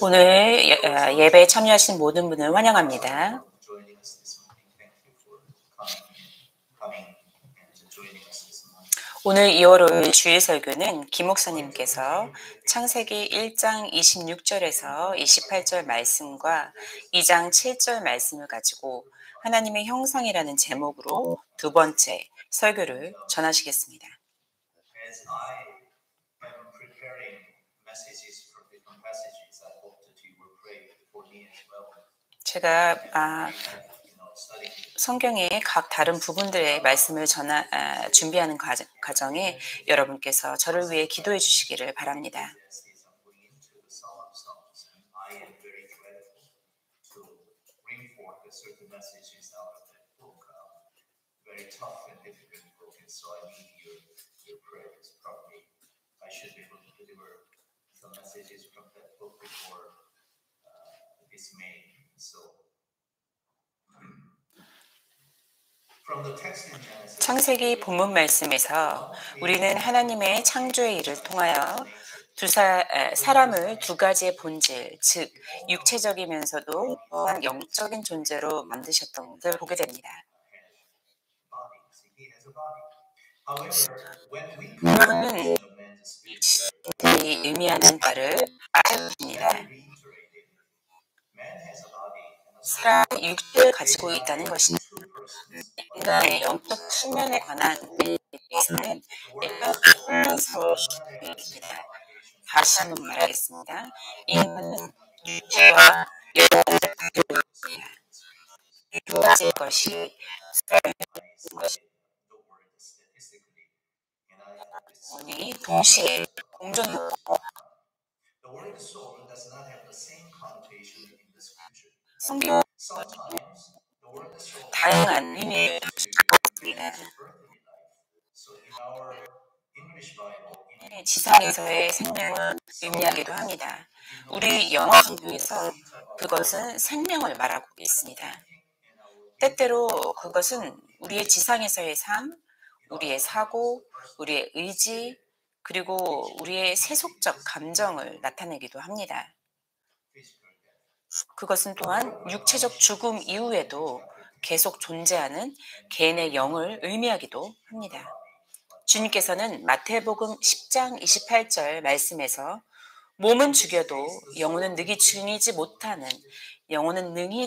오늘 예배에 참여하신 모든 분을 환영합니다. 오늘 2월 5일 주일 설교는 김 목사님께서 창세기 1장 26절에서 28절 말씀과 2장 7절 말씀을 가지고 하나님의 형상이라는 제목으로 두 번째 설교를 전하시겠습니다. 제가 성경의 각 다른 부분들의 말씀을 준비하는 과정에 여러분께서 저를 위해 기도해 주시기를 바랍니다. 창세기 본문 말씀에서 우리는 하나님의 창조의 일을 통하여 사람을 두 가지의 본질, 즉 육체적이면서도 또한 영적인 존재로 만드셨던 것을 보게 됩니다. 그러면 이 의미하는 바를 알아봅니다. 사람은 육체를 가지고 있다는 것입니다. 인간의 영적 수면에 관한 의미에서는 혼란스러워집니다. 다시 한번 말하겠습니다. 인간은 육체와 영혼을 가지고 있습니다. 두 가지의 것이 동시에 공존하고 성경 다양한 의미를 갖고 있습니다. 지상에서의 생명을 의미하기도 합니다. 우리 영어 성경에서 그것은 생명을 말하고 있습니다. 때때로 그것은 우리의 지상에서의 삶, 우리의 사고, 우리의 의지, 그리고 우리의 세속적 감정을 나타내기도 합니다. 그것은 또한 육체적 죽음 이후에도 계속 존재하는 개인의 영을 의미하기도 합니다. 주님께서는 마태복음 10장 28절 말씀에서 몸은 죽여도 영혼은 능히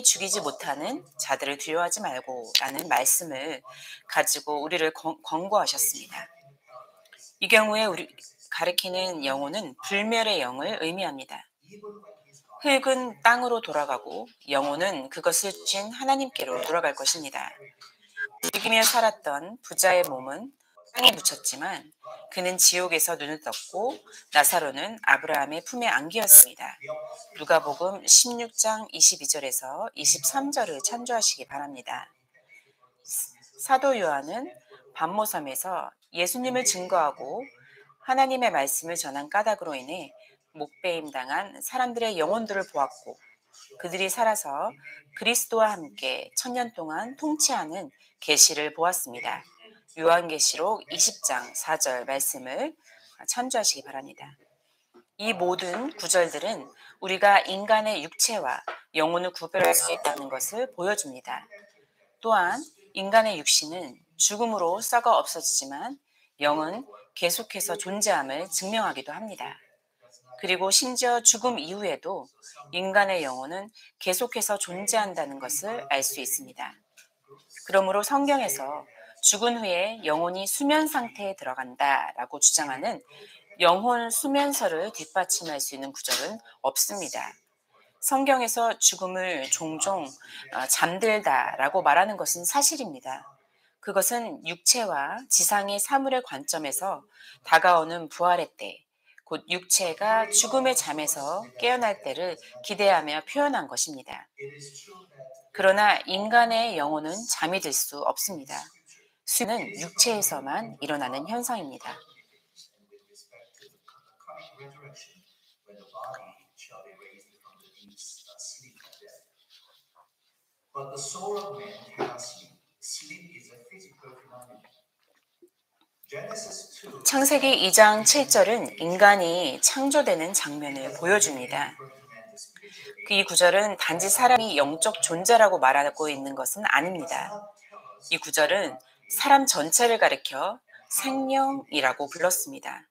죽이지 못하는 자들을 두려워하지 말고 라는 말씀을 가지고 우리를 권고하셨습니다. 이 경우에 우리 가리키는 영혼은 불멸의 영을 의미합니다. 흙은 땅으로 돌아가고 영혼은 그것을 주신 하나님께로 돌아갈 것입니다. 죽이며 살았던 부자의 몸은 땅에 묻혔지만 그는 지옥에서 눈을 떴고 나사로는 아브라함의 품에 안기었습니다. 누가복음 16장 22절에서 23절을 참조하시기 바랍니다. 사도 요한은 반모섬에서 예수님을 증거하고 하나님의 말씀을 전한 까닭으로 인해 목배임 당한 사람들의 영혼들을 보았고 그들이 살아서 그리스도와 함께 1000년 동안 통치하는 계시를 보았습니다. 요한계시록 20장 4절 말씀을 참조하시기 바랍니다. 이 모든 구절들은 우리가 인간의 육체와 영혼을 구별할 수 있다는 것을 보여줍니다. 또한 인간의 육신은 죽음으로 썩어 없어지지만 영은 계속해서 존재함을 증명하기도 합니다. 그리고 심지어 죽음 이후에도 인간의 영혼은 계속해서 존재한다는 것을 알 수 있습니다. 그러므로 성경에서 죽은 후에 영혼이 수면 상태에 들어간다라고 주장하는 영혼 수면설을 뒷받침할 수 있는 구절은 없습니다. 성경에서 죽음을 종종 잠들다라고 말하는 것은 사실입니다. 그것은 육체와 지상의 사물의 관점에서 다가오는 부활의 때, 곧 육체가 죽음의 잠에서 깨어날 때를 기대하며 표현한 것입니다. 그러나 인간의 영혼은 잠이 들 수 없습니다. 수면은 육체에서만 일어나는 현상입니다. 창세기 2장 7절은 인간이 창조되는 장면을 보여줍니다. 이 구절은 단지 사람이 영적 존재라고 말하고 있는 것은 아닙니다. 이 구절은 사람 전체를 가리켜 생명이라고 불렀습니다.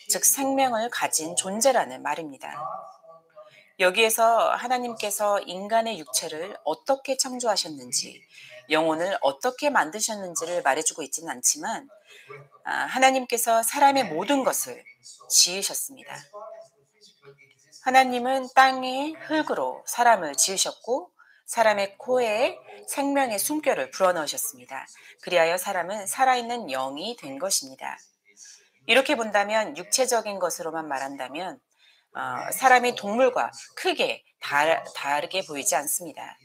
즉 생명을 가진 존재라는 말입니다. 여기에서 하나님께서 인간의 육체를 어떻게 창조하셨는지, 영혼을 어떻게 만드셨는지를 말해주고 있지는 않지만 하나님께서 사람의 모든 것을 지으셨습니다. 하나님은 땅의 흙으로 사람을 지으셨고 사람의 코에 생명의 숨결을 불어넣으셨습니다. 그리하여 사람은 살아있는 영이 된 것입니다. 이렇게 본다면 육체적인 것으로만 말한다면 사람이 동물과 크게 다르게 보이지 않습니다.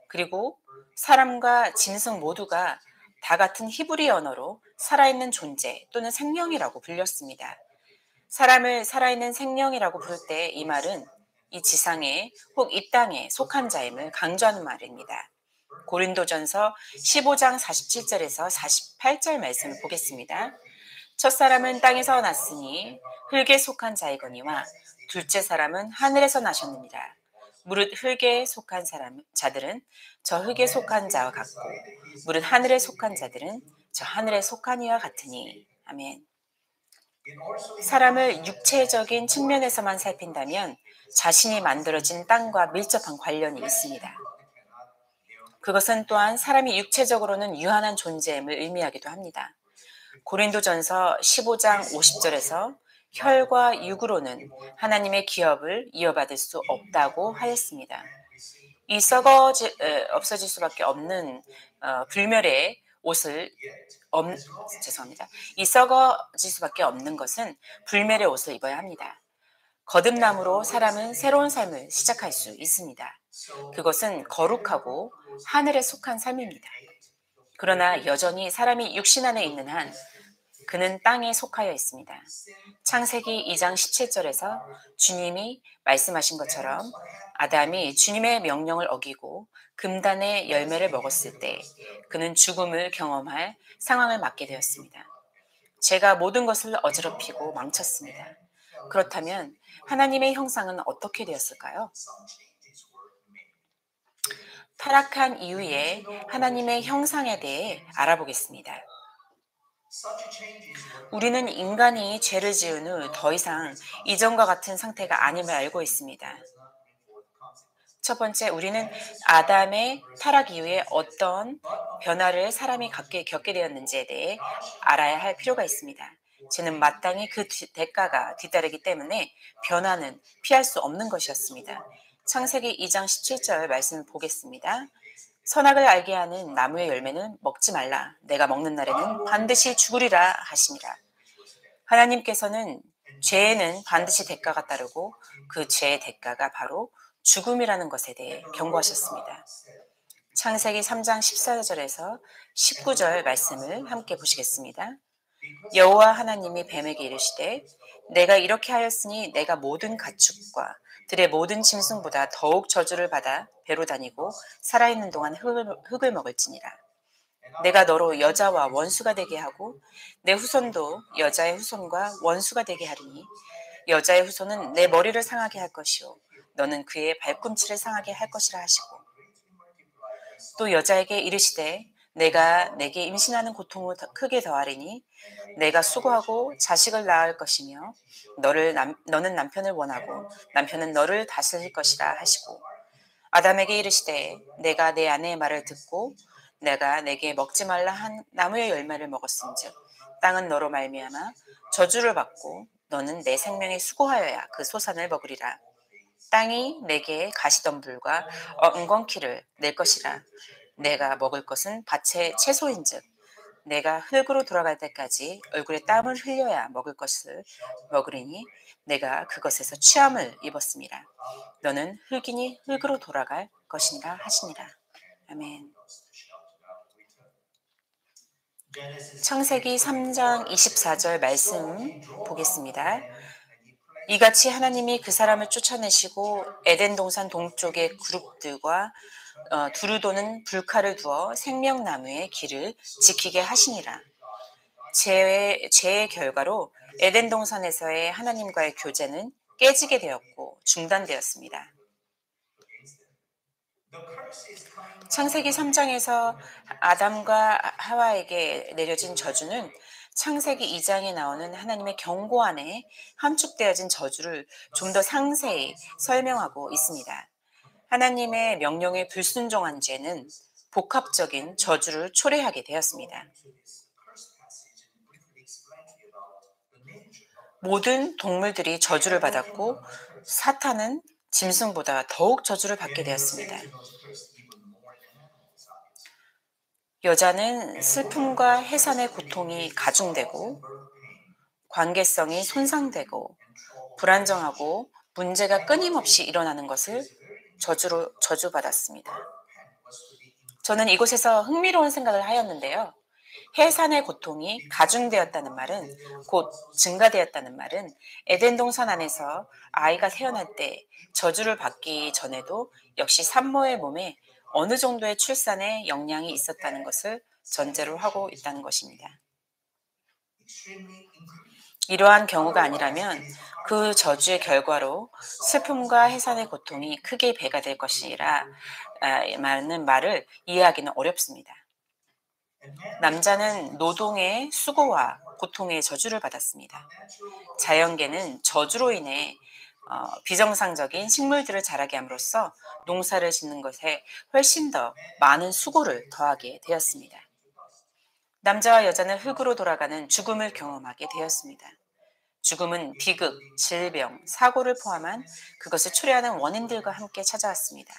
그리고 사람과 짐승 모두가 다 같은 히브리 언어로 살아있는 존재 또는 생명이라고 불렸습니다. 사람을 살아있는 생명이라고 부를 때 이 말은 이 지상에 혹 이 땅에 속한 자임을 강조하는 말입니다. 고린도전서 15장 47절에서 48절 말씀을 보겠습니다. 첫사람은 땅에서 났으니 흙에 속한 자이거니와 둘째 사람은 하늘에서 나셨느니라. 무릇 흙에 속한 자들은 저 흙에 속한 자와 같고 무릇 하늘에 속한 자들은 저 하늘에 속한 이와 같으니. 아멘. 사람을 육체적인 측면에서만 살핀다면 자신이 만들어진 땅과 밀접한 관련이 있습니다. 그것은 또한 사람이 육체적으로는 유한한 존재임을 의미하기도 합니다. 고린도전서 15장 50절에서 혈과 육으로는 하나님의 기업을 이어받을 수 없다고 하였습니다. 이 없어질 수밖에 없는 불멸의 옷을 죄송합니다. 이 썩어질 수밖에 없는 것은 불멸의 옷을 입어야 합니다. 거듭남으로 사람은 새로운 삶을 시작할 수 있습니다. 그것은 거룩하고 하늘에 속한 삶입니다. 그러나 여전히 사람이 육신 안에 있는 한 그는 땅에 속하여 있습니다. 창세기 2장 17절에서 주님이 말씀하신 것처럼 아담이 주님의 명령을 어기고 금단의 열매를 먹었을 때 그는 죽음을 경험할 상황을 맞게 되었습니다. 죄가 모든 것을 어지럽히고 망쳤습니다. 그렇다면 하나님의 형상은 어떻게 되었을까요? 타락한 이후에 하나님의 형상에 대해 알아보겠습니다. 우리는 인간이 죄를 지은 후 더 이상 이전과 같은 상태가 아님을 알고 있습니다. 첫 번째, 우리는 아담의 타락 이후에 어떤 변화를 사람이 겪게 되었는지에 대해 알아야 할 필요가 있습니다. 죄는 마땅히 그 대가가 뒤따르기 때문에 변화는 피할 수 없는 것이었습니다. 창세기 2장 17절 말씀을 보겠습니다. 선악을 알게 하는 나무의 열매는 먹지 말라. 내가 먹는 날에는 반드시 죽으리라 하시니라. 하나님께서는 죄에는 반드시 대가가 따르고 그 죄의 대가가 바로 죽음이라는 것에 대해 경고하셨습니다. 창세기 3장 14절에서 19절 말씀을 함께 보시겠습니다. 여호와 하나님이 뱀에게 이르시되 내가 이렇게 하였으니 내가 모든 가축과 들의 모든 짐승보다 더욱 저주를 받아 배로 다니고 살아있는 동안 흙을 먹을지니라. 내가 너로 여자와 원수가 되게 하고 내 후손도 여자의 후손과 원수가 되게 하리니 여자의 후손은 내 머리를 상하게 할 것이요 너는 그의 발꿈치를 상하게 할 것이라 하시고 또 여자에게 이르시되 내가 내게 임신하는 고통을 크게 더하리니 내가 수고하고 자식을 낳을 것이며 너는 남편을 원하고 남편은 너를 다스릴 것이라 하시고 아담에게 이르시되 내가 내 아내의 말을 듣고 내가 내게 먹지 말라 한 나무의 열매를 먹었은즉 땅은 너로 말미암아 저주를 받고 너는 내 생명에 수고하여야 그 소산을 먹으리라. 땅이 내게 가시덤불과 엉겅퀴를 낼 것이라. 내가 먹을 것은 밭의 채소인즉 내가 흙으로 돌아갈 때까지 얼굴에 땀을 흘려야 먹을 것을 먹으리니 내가 그것에서 취함을 입었음이라. 너는 흙이니 흙으로 돌아갈 것이니라 하시니라. 아멘. 창세기 3장 24절 말씀 보겠습니다. 이같이 하나님이 그 사람을 쫓아내시고 에덴 동산 동쪽의 그룹들과 두루 도는 불칼을 두어 생명나무의 길을 지키게 하시니라. 죄의 결과로 에덴 동산에서의 하나님과의 교제는 깨지게 되었고 중단되었습니다. 창세기 3장에서 아담과 하와에게 내려진 저주는 창세기 2장에 나오는 하나님의 경고 안에 함축되어진 저주를 좀 더 상세히 설명하고 있습니다. 하나님의 명령에 불순종한 죄는 복합적인 저주를 초래하게 되었습니다. 모든 동물들이 저주를 받았고 사탄은 짐승보다 더욱 저주를 받게 되었습니다. 여자는 슬픔과 해산의 고통이 가중되고 관계성이 손상되고 불안정하고 문제가 끊임없이 일어나는 것을 저주로 저주받았습니다. 저는 이곳에서 흥미로운 생각을 하였는데요. 해산의 고통이 가중되었다는 말은 곧 증가되었다는 말은 에덴 동산 안에서 아이가 태어날 때 저주를 받기 전에도 역시 산모의 몸에 어느 정도의 출산에 영향이 있었다는 것을 전제로 하고 있다는 것입니다. 이러한 경우가 아니라면 그 저주의 결과로 슬픔과 해산의 고통이 크게 배가 될 것이라 많은 말을 이해하기는 어렵습니다. 남자는 노동의 수고와 고통의 저주를 받았습니다. 자연계는 저주로 인해 비정상적인 식물들을 자라게 함으로써 농사를 짓는 것에 훨씬 더 많은 수고를 더하게 되었습니다. 남자와 여자는 흙으로 돌아가는 죽음을 경험하게 되었습니다. 죽음은 비극, 질병, 사고를 포함한 그것을 초래하는 원인들과 함께 찾아왔습니다.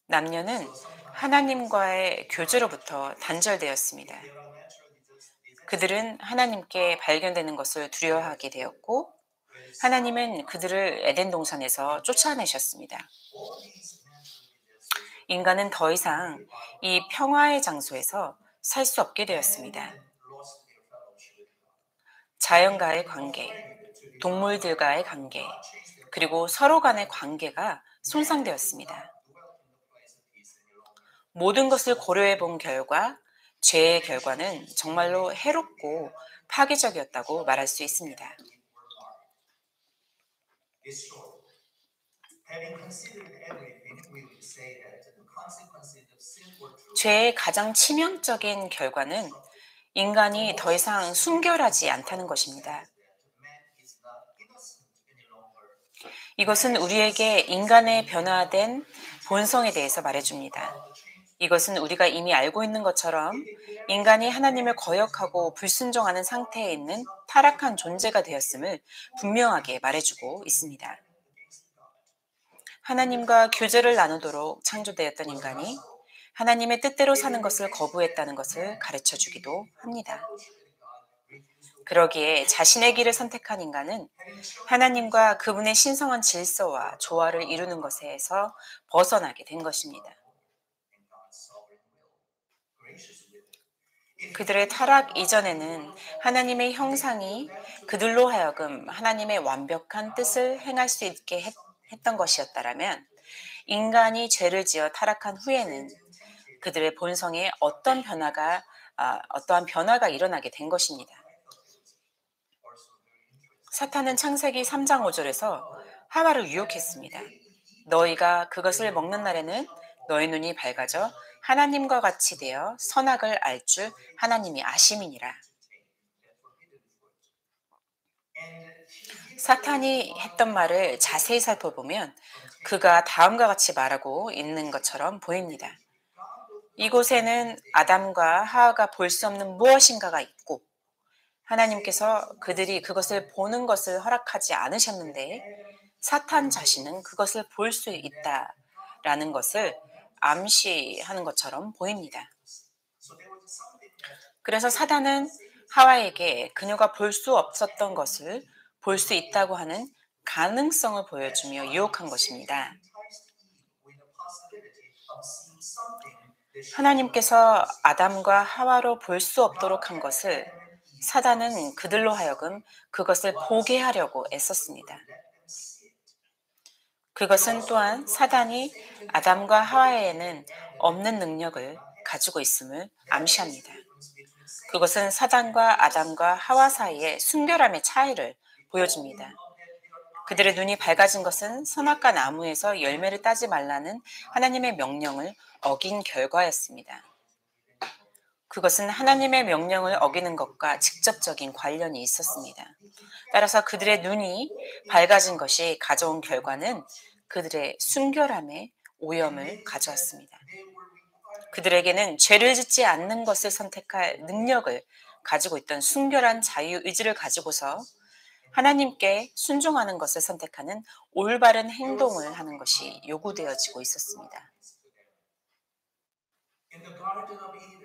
남녀는 하나님과의 교제로부터 단절되었습니다. 그들은 하나님께 발견되는 것을 두려워하게 되었고 하나님은 그들을 에덴 동산에서 쫓아내셨습니다. 인간은 더 이상 이 평화의 장소에서 살 수 없게 되었습니다. 자연과의 관계, 동물들과의 관계, 그리고 서로 간의 관계가 손상되었습니다. 모든 것을 고려해 본 결과 죄의 결과는 정말로 해롭고 파괴적이었다고 말할 수 있습니다. 죄의 가장 치명적인 결과는 인간이 더 이상 순결하지 않다는 것입니다. 이것은 우리에게 인간의 변화된 본성에 대해서 말해줍니다. 이것은 우리가 이미 알고 있는 것처럼 인간이 하나님을 거역하고 불순종하는 상태에 있는 타락한 존재가 되었음을 분명하게 말해주고 있습니다. 하나님과 교제를 나누도록 창조되었던 인간이 하나님의 뜻대로 사는 것을 거부했다는 것을 가르쳐 주기도 합니다. 그러기에 자신의 길을 선택한 인간은 하나님과 그분의 신성한 질서와 조화를 이루는 것에서 벗어나게 된 것입니다. 그들의 타락 이전에는 하나님의 형상이 그들로 하여금 하나님의 완벽한 뜻을 행할 수 있게 했던 것이었다라면 인간이 죄를 지어 타락한 후에는 그들의 본성에 어떠한 변화가 일어나게 된 것입니다. 사탄은 창세기 3장 5절에서 하와를 유혹했습니다. 너희가 그것을 먹는 날에는 너희 눈이 밝아져 하나님과 같이 되어 선악을 알 줄 하나님이 아심이니라. 사탄이 했던 말을 자세히 살펴보면 그가 다음과 같이 말하고 있는 것처럼 보입니다. 이곳에는 아담과 하와가 볼 수 없는 무엇인가가 있고 하나님께서 그들이 그것을 보는 것을 허락하지 않으셨는데 사탄 자신은 그것을 볼 수 있다라는 것을 암시하는 것처럼 보입니다. 그래서 사탄은 하와에게 그녀가 볼 수 없었던 것을 볼 수 있다고 하는 가능성을 보여주며 유혹한 것입니다. 하나님께서 아담과 하와로 볼 수 없도록 한 것을 사단은 그들로 하여금 그것을 보게 하려고 애썼습니다. 그것은 또한 사단이 아담과 하와에는 없는 능력을 가지고 있음을 암시합니다. 그것은 사단과 아담과 하와 사이의 순결함의 차이를 보여줍니다. 그들의 눈이 밝아진 것은 선악과 나무에서 열매를 따지 말라는 하나님의 명령을 어긴 결과였습니다. 그것은 하나님의 명령을 어기는 것과 직접적인 관련이 있었습니다. 따라서 그들의 눈이 밝아진 것이 가져온 결과는 그들의 순결함에 오염을 가져왔습니다. 그들에게는 죄를 짓지 않는 것을 선택할 능력을 가지고 있던 순결한 자유의지를 가지고서 하나님께 순종하는 것을 선택하는 올바른 행동을 하는 것이 요구되어지고 있었습니다.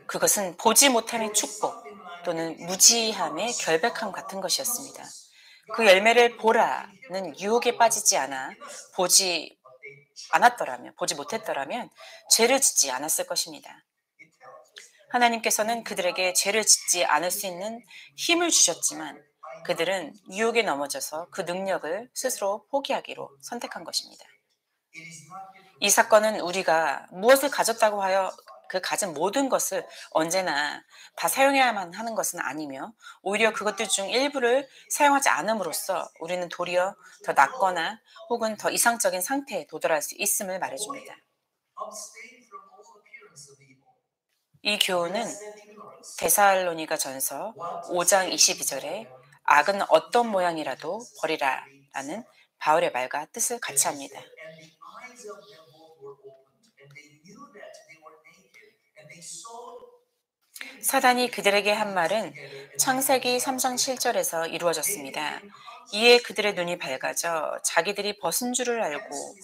그것은 보지 못함의 축복 또는 무지함의 결백함 같은 것이었습니다. 그 열매를 보라는 유혹에 빠지지 않아 보지 못했더라면 죄를 짓지 않았을 것입니다. 하나님께서는 그들에게 죄를 짓지 않을 수 있는 힘을 주셨지만 그들은 유혹에 넘어져서 그 능력을 스스로 포기하기로 선택한 것입니다. 이 사건은 우리가 무엇을 가졌다고 하여 그 가진 모든 것을 언제나 다 사용해야만 하는 것은 아니며 오히려 그것들 중 일부를 사용하지 않음으로써 우리는 도리어 더 낫거나 혹은 더 이상적인 상태에 도달할 수 있음을 말해줍니다. 이 교훈은 데살로니가 전서 5장 22절에 악은 어떤 모양이라도 버리라 라는 바울의 말과 뜻을 같이 합니다. 사단이 그들에게 한 말은 창세기 3장 7절에서 이루어졌습니다. 이에 그들의 눈이 밝아져 자기들이 벗은 줄을 알고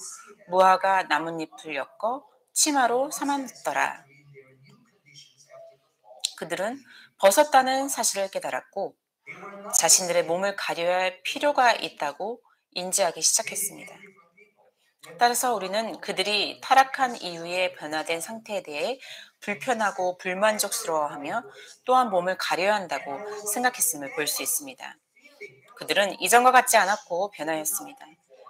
무화과 나뭇잎을 엮어 치마로 삼았더라. 그들은 벗었다는 사실을 깨달았고 자신들의 몸을 가려야 할 필요가 있다고 인지하기 시작했습니다. 따라서 우리는 그들이 타락한 이후에 변화된 상태에 대해 불편하고 불만족스러워하며 또한 몸을 가려야 한다고 생각했음을 볼 수 있습니다. 그들은 이전과 같지 않았고 변화했습니다.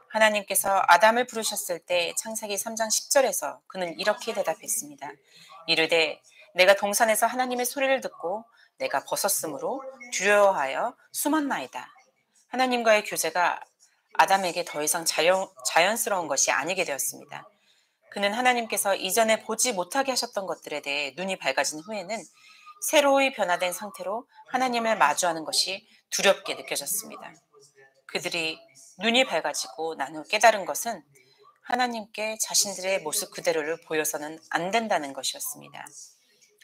하나님께서 아담을 부르셨을 때 창세기 3장 10절에서 그는 이렇게 대답했습니다. 이르되 내가 동산에서 하나님의 소리를 듣고 내가 벗었으므로 두려워하여 숨었나이다. 하나님과의 교제가 아담에게 더 이상 자연스러운 것이 아니게 되었습니다. 그는 하나님께서 이전에 보지 못하게 하셨던 것들에 대해 눈이 밝아진 후에는 새로이 변화된 상태로 하나님을 마주하는 것이 두렵게 느껴졌습니다. 그들이 눈이 밝아지고 난 후 깨달은 것은 하나님께 자신들의 모습 그대로를 보여서는 안 된다는 것이었습니다.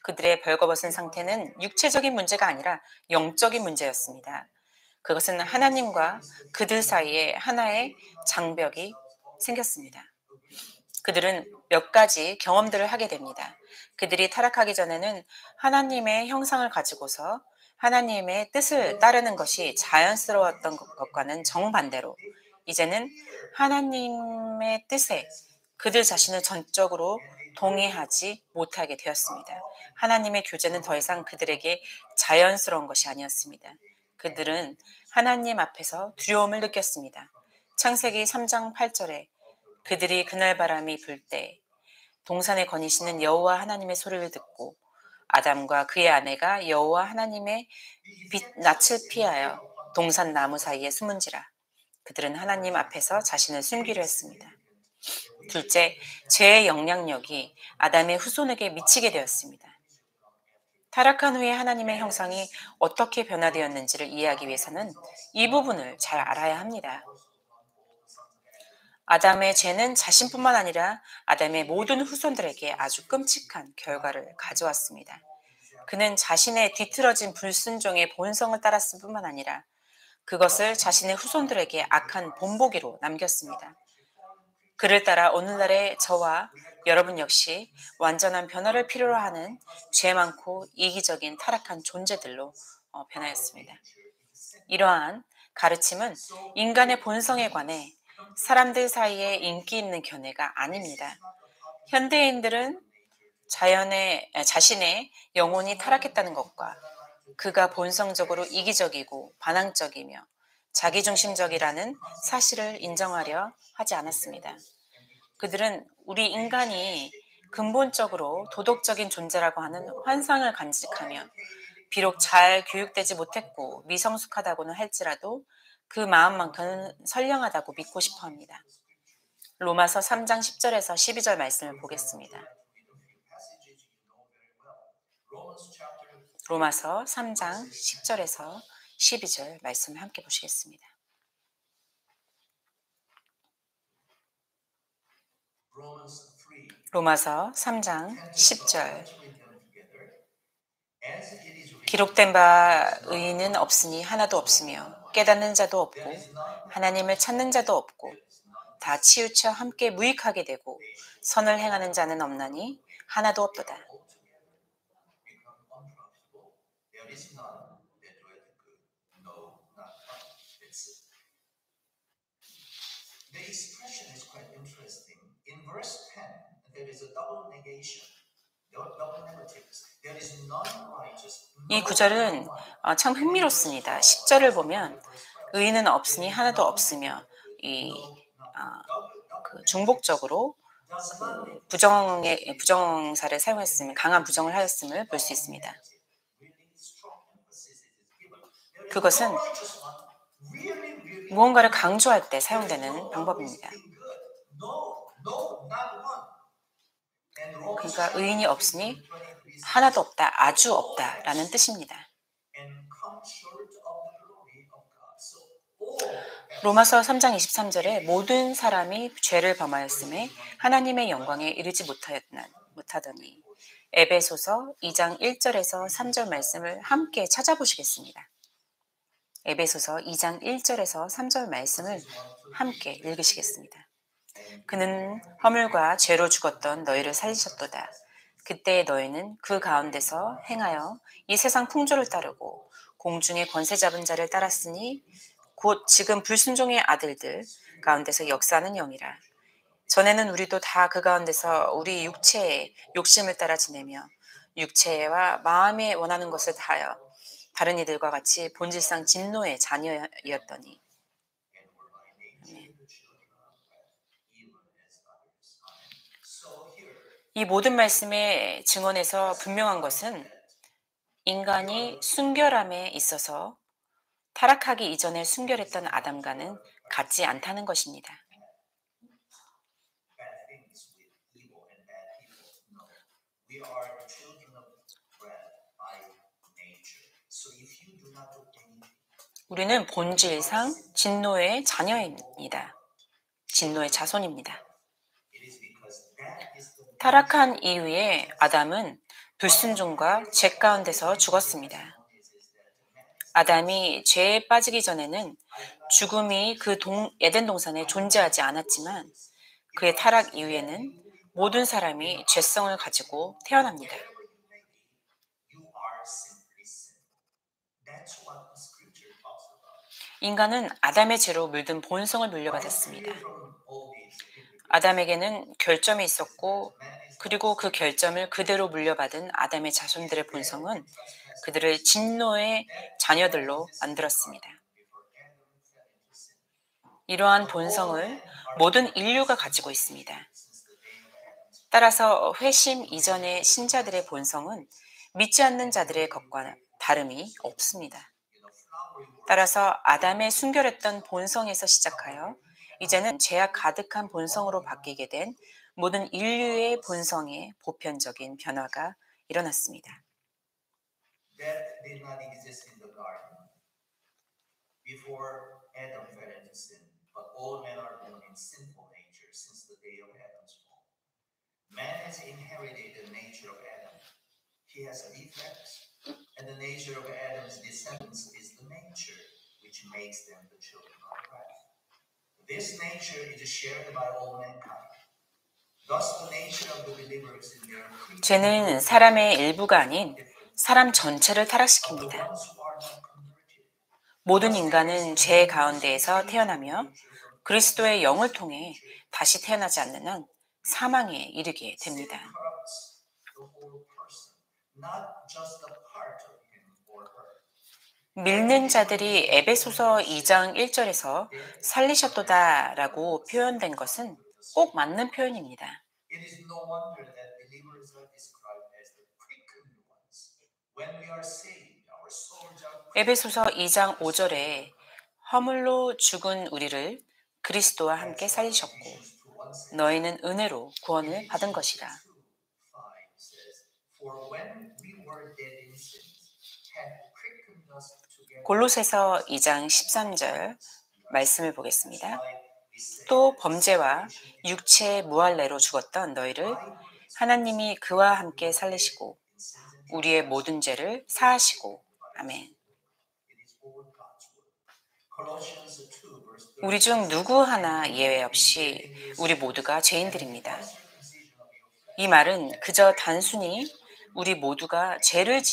그들의 벌거벗은 상태는 육체적인 문제가 아니라 영적인 문제였습니다. 그것은 하나님과 그들 사이에 하나의 장벽이 생겼습니다. 그들은 몇 가지 경험들을 하게 됩니다. 그들이 타락하기 전에는 하나님의 형상을 가지고서 하나님의 뜻을 따르는 것이 자연스러웠던 것과는 정반대로 이제는 하나님의 뜻에 그들 자신을 전적으로 동의하지 못하게 되었습니다. 하나님의 교제는 더 이상 그들에게 자연스러운 것이 아니었습니다. 그들은 하나님 앞에서 두려움을 느꼈습니다. 창세기 3장 8절에 그들이 그날 바람이 불 때 동산에 거니시는 여호와 하나님의 소리를 듣고 아담과 그의 아내가 여호와 하나님의 낯을 피하여 동산 나무 사이에 숨은지라. 그들은 하나님 앞에서 자신을 숨기려 했습니다. 둘째, 죄의 영향력이 아담의 후손에게 미치게 되었습니다. 타락한 후에 하나님의 형상이 어떻게 변화되었는지를 이해하기 위해서는 이 부분을 잘 알아야 합니다. 아담의 죄는 자신뿐만 아니라 아담의 모든 후손들에게 아주 끔찍한 결과를 가져왔습니다. 그는 자신의 뒤틀어진 불순종의 본성을 따랐을 뿐만 아니라 그것을 자신의 후손들에게 악한 본보기로 남겼습니다. 그를 따라 오늘날의 저와 여러분 역시 완전한 변화를 필요로 하는 죄 많고 이기적인 타락한 존재들로 변하였습니다. 이러한 가르침은 인간의 본성에 관해 사람들 사이에 인기 있는 견해가 아닙니다. 현대인들은 자신의 영혼이 타락했다는 것과 그가 본성적으로 이기적이고 반항적이며 자기중심적이라는 사실을 인정하려 하지 않았습니다. 그들은 우리 인간이 근본적으로 도덕적인 존재라고 하는 환상을 간직하며 비록 잘 교육되지 못했고 미성숙하다고는 할지라도 그 마음만큼 선량하다고 믿고 싶어 합니다. 로마서 3장 10절에서 12절 말씀을 보겠습니다. 로마서 3장 10절에서 12절 말씀을 함께 보시겠습니다. 로마서 3장 10절. 기록된 바 의인은 없으니 하나도 없으며 깨닫는 자도 없고 하나님을 찾는 자도 없고 다 치우쳐 함께 무익하게 되고 선을 행하는 자는 없나니 하나도 없도다. The expression is quite interesting. In verse 10, there is a double negation. Double negatives. There is none righteous. 이 구절은 참 흥미롭습니다. 10절을 보면 의인은 없으니 하나도 없으며 이 그 중복적으로 부정사를 사용했음을 강한 부정을 하였음을 볼 수 있습니다. 그것은 무언가를 강조할 때 사용되는 방법입니다. 그러니까 의인이 없으니 하나도 없다, 아주 없다라는 뜻입니다. 로마서 3장 23절에 모든 사람이 죄를 범하였음에 하나님의 영광에 이르지 못하더니 에베소서 2장 1절에서 3절 말씀을 함께 찾아보시겠습니다. 에베소서 2장 1절에서 3절 말씀을 함께 읽으시겠습니다. 그는 허물과 죄로 죽었던 너희를 살리셨도다. 그때 너희는 그 가운데서 행하여 이 세상 풍조를 따르고 공중의 권세 잡은 자를 따랐으니 곧 지금 불순종의 아들들 가운데서 역사하는 영이라. 전에는 우리도 다 그 가운데서 우리 육체의 욕심을 따라 지내며 육체와 마음에 원하는 것을 다하여 다른 이들과 같이 본질상 진노의 자녀였더니. 이 모든 말씀의 증언에서 분명한 것은 인간이 순결함에 있어서 타락하기 이전에 순결했던 아담과는 같지 않다는 것입니다. 우리는 본질상 진노의 자녀입니다. 진노의 자손입니다. 타락한 이후에 아담은 불순종과 죄 가운데서 죽었습니다. 아담이 죄에 빠지기 전에는 죽음이 그 에덴 동산에 존재하지 않았지만 그의 타락 이후에는 모든 사람이 죄성을 가지고 태어납니다. 인간은 아담의 죄로 물든 본성을 물려받았습니다. 아담에게는 결점이 있었고 그리고 그 결점을 그대로 물려받은 아담의 자손들의 본성은 그들을 진노의 자녀들로 만들었습니다. 이러한 본성을 모든 인류가 가지고 있습니다. 따라서 회심 이전의 신자들의 본성은 믿지 않는 자들의 것과 다름이 없습니다. 따라서 아담의 순결했던 본성에서 시작하여 이제는 죄악 가득한 본성으로 바뀌게 된 모든 인류의 본성의 보편적인 변화가 일어났습니다. That did not exist in the garden before Adam fell into sin, but all men are born in sinful nature since the day of Adam's fall. Man has inherited the nature of Adam. He has defects, and the nature of Adam's descendants is the nature which makes them the children of wrath. This nature is shared by all mankind. Thus, the nature of the believers in their 죄는 사람의 일부가 아닌 사람 전체를 타락시킵니다. 모든 인간은 죄 가운데에서 태어나며 그리스도의 영을 통해 다시 태어나지 않는 한 사망에 이르게 됩니다. 믿는 자들이 에베소서 2장 1절에서 살리셨도다라고 표현된 것은 꼭 맞는 표현입니다. 에베소서 2장 5절에 허물로 죽은 우리를 그리스도와 함께 As 살리셨고 Ephesians 2:1 says, 너희는 은혜로 구원을 받은 Ephesians 것이라. 2:5 says, For when we were dead in sins, hath quickened us together with 골로새서 Christ. 2장 13절 말씀을 보겠습니다. That's why we say 또 that 범죄와 salvation is 육체의 무할례로 죽었던 너희를 by grace. 하나님이 그와 함께 살리시고 In sins and 우리의 trespasses, 모든 죄를 사하시고 아멘. it is all God's word. Colossians 2 verse 30 우리 중 누구 하나 예외 없이 우리 모두가 죄인들입니다. 이 말은 그저 단순히 우리 모두가 죄를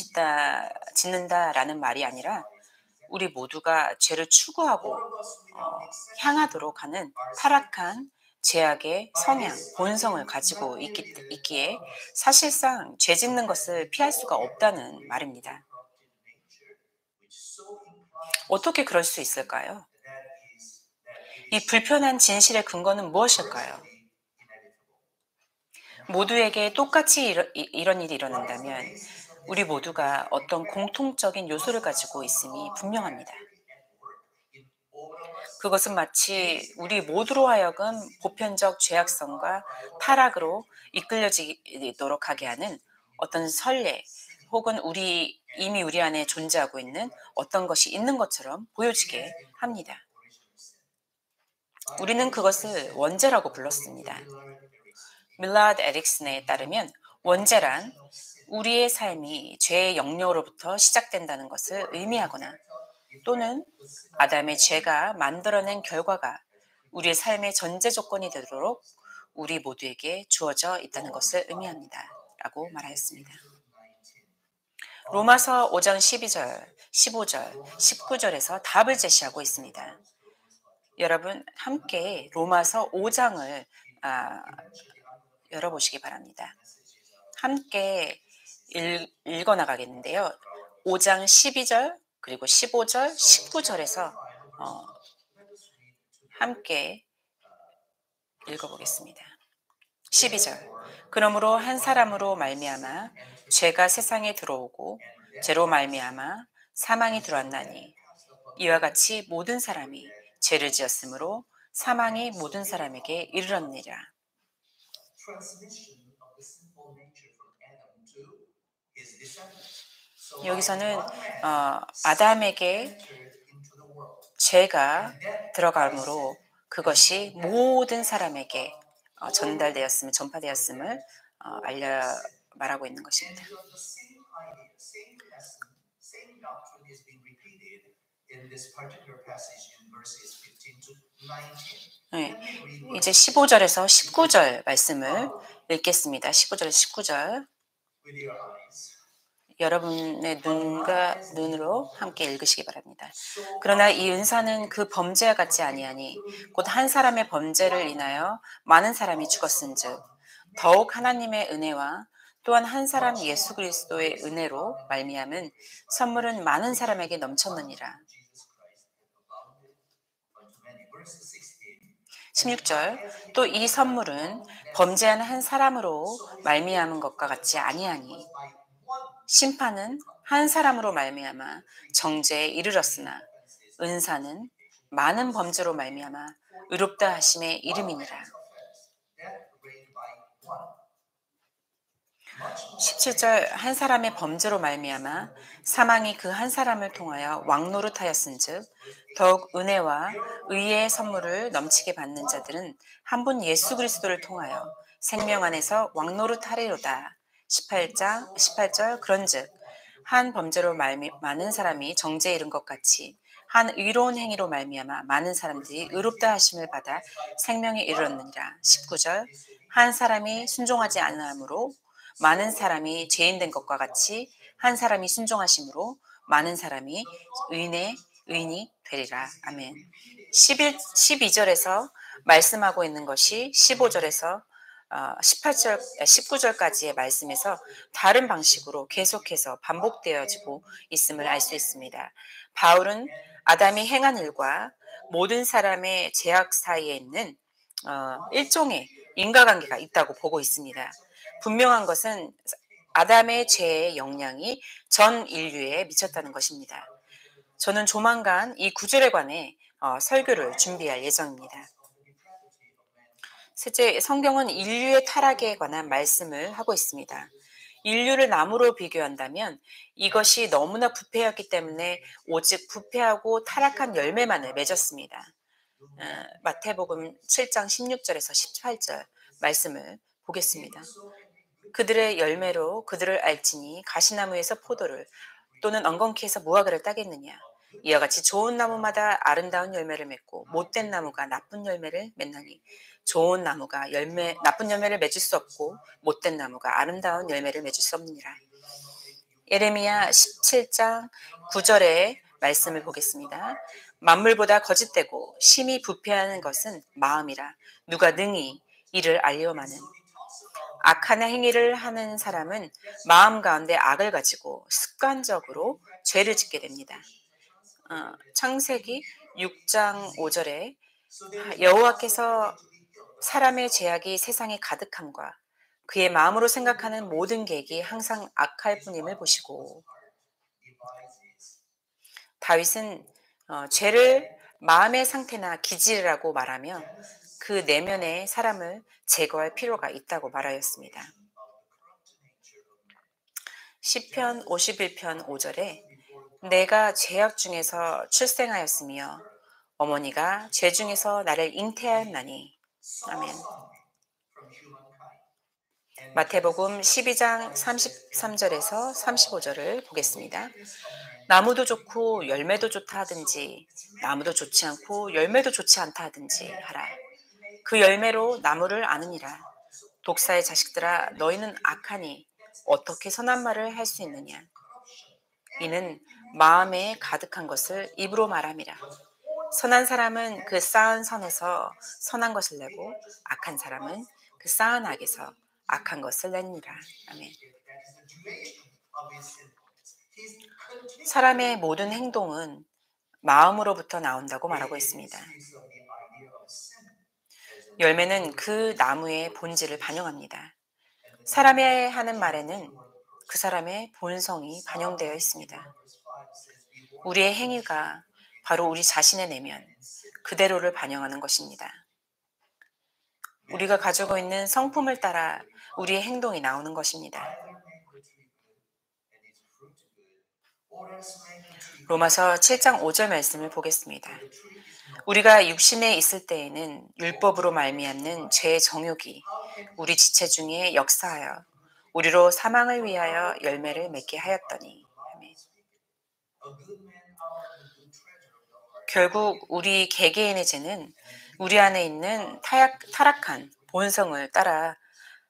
짓는다라는 말이 아니라 우리 모두가 죄를 추구하고 향하도록 하는 타락한 죄악의 성향, 본성을 가지고 있기에 사실상 죄 짓는 것을 피할 수가 없다는 말입니다. 어떻게 그럴 수 있을까요? 이 불편한 진실의 근거는 무엇일까요? 모두에게 똑같이 이런 일이 일어난다면 우리 모두가 어떤 공통적인 요소를 가지고 있음이 분명합니다. 그것은 마치 우리 모두로 하여금 보편적 죄악성과 타락으로 이끌려지도록 하게 하는 어떤 선례 혹은 이미 우리 안에 존재하고 있는 어떤 것이 있는 것처럼 보여지게 합니다. 우리는 그것을 원죄라고 불렀습니다. 밀라드 에릭슨에 따르면 원죄란 우리의 삶이 죄의 영역으로부터 시작된다는 것을 의미하거나 또는 아담의 죄가 만들어낸 결과가 우리의 삶의 전제 조건이 되도록 우리 모두에게 주어져 있다는 것을 의미합니다. 라고 말하였습니다. 로마서 5장 12절, 15절, 19절에서 답을 제시하고 있습니다. 여러분 함께 로마서 5장을 열어보시기 바랍니다. 함께 읽어 나가겠는데요. 5장 12절 그리고 15절, 19절에서 함께 읽어보겠습니다. 12절 그러므로 한 사람으로 말미암아 죄가 세상에 들어오고 죄로 말미암아 사망이 들어왔나니 이와 같이 모든 사람이 죄를 지었으므로 사망이 모든 사람에게 이르렀느니라. 여기서는 아담에게 죄가 들어감으로 그것이 모든 사람에게 전파되었음을 말하고 있는 것입니다. 네, 이제 15절에서 19절 말씀을 읽겠습니다. 15절에서 19절 여러분의 눈으로 함께 읽으시기 바랍니다. 그러나 이 은사는 그 범죄와 같지 아니하니 곧 한 사람의 범죄를 인하여 많은 사람이 죽었은즉 더욱 하나님의 은혜와 또한 한 사람 예수 그리스도의 은혜로 말미암은 선물은 많은 사람에게 넘쳤느니라. 16절 또 이 선물은 범죄한 한 사람으로 말미암은 것과 같지 아니하니 심판은 한 사람으로 말미암아 정죄에 이르렀으나 은사는 많은 범죄로 말미암아 의롭다 하심의 이름이니라. 17절 한 사람의 범죄로 말미암아 사망이 그 한 사람을 통하여 왕노릇하였은즉 더욱 은혜와 의의 선물을 넘치게 받는 자들은 한 분 예수 그리스도를 통하여 생명 안에서 왕노릇하리로다. 18절 그런즉 한 범죄로 많은 사람이 정죄에 이른 것 같이 한 의로운 행위로 말미암아 많은 사람들이 의롭다 하심을 받아 생명에 이르렀느니라. 19절 한 사람이 순종하지 않으므로 많은 사람이 죄인 된 것과 같이 한 사람이 순종하심으로 많은 사람이 의인이 되리라. 아멘. 12절에서 말씀하고 있는 것이 15절에서 19절까지의 말씀에서 다른 방식으로 계속해서 반복되어지고 있음을 알 수 있습니다. 바울은 아담이 행한 일과 모든 사람의 죄악 사이에 있는 일종의 인과관계가 있다고 보고 있습니다. 분명한 것은 아담의 죄의 영향이 전 인류에 미쳤다는 것입니다. 저는 조만간 이 구절에 관해 설교를 준비할 예정입니다. 셋째, 성경은 인류의 타락에 관한 말씀을 하고 있습니다. 인류를 나무로 비교한다면 이것이 너무나 부패였기 때문에 오직 부패하고 타락한 열매만을 맺었습니다. 마태복음 7장 16절에서 18절 말씀을 보겠습니다. 그들의 열매로 그들을 알지니 가시나무에서 포도를 또는 엉겅퀴에서 무화과를 따겠느냐. 이와 같이 좋은 나무마다 아름다운 열매를 맺고 못된 나무가 나쁜 열매를 맺나니 좋은 나무가 나쁜 열매를 맺을 수 없고 못된 나무가 아름다운 열매를 맺을 수 없느니라. 예레미야 17장 9절의 말씀을 보겠습니다. 만물보다 거짓되고 심히 부패하는 것은 마음이라 누가 능히 이를 알려마는. 악한 행위를 하는 사람은 마음 가운데 악을 가지고 습관적으로 죄를 짓게 됩니다. 창세기 6장 5절에 여호와께서 사람의 죄악이 세상에 가득함과 그의 마음으로 생각하는 모든 계획이 항상 악할 뿐임을 보시고, 다윗은 죄를 마음의 상태나 기질이라고 말하며 그 내면의 사람을 제거할 필요가 있다고 말하였습니다. 시편 51편 5절에 내가 죄악 중에서 출생하였으며 어머니가 죄 중에서 나를 잉태하였나니. 아멘. 마태복음 12장 33절에서 35절을 보겠습니다. 나무도 좋고 열매도 좋다 하든지 나무도 좋지 않고 열매도 좋지 않다 하든지 하라. 그 열매로 나무를 아느니라. 독사의 자식들아 너희는 악하니 어떻게 선한 말을 할 수 있느냐. 이는 마음에 가득한 것을 입으로 말함이라. 선한 사람은 그 쌓은 선에서 선한 것을 내고 악한 사람은 그 쌓은 악에서 악한 것을 내니라. 아멘. 사람의 모든 행동은 마음으로부터 나온다고 말하고 있습니다. 열매는 그 나무의 본질을 반영합니다. 사람이 하는 말에는 그 사람의 본성이 반영되어 있습니다. 우리의 행위가 바로 우리 자신의 내면, 그대로를 반영하는 것입니다. 우리가 가지고 있는 성품을 따라 우리의 행동이 나오는 것입니다. 로마서 7장 5절 말씀을 보겠습니다. 우리가 육신에 있을 때에는 율법으로 말미암는 죄의 정욕이 우리 지체 중에 역사하여 우리로 사망을 위하여 열매를 맺게 하였더니. 결국 우리 개개인의 죄는 우리 안에 있는 타락한 본성을 따라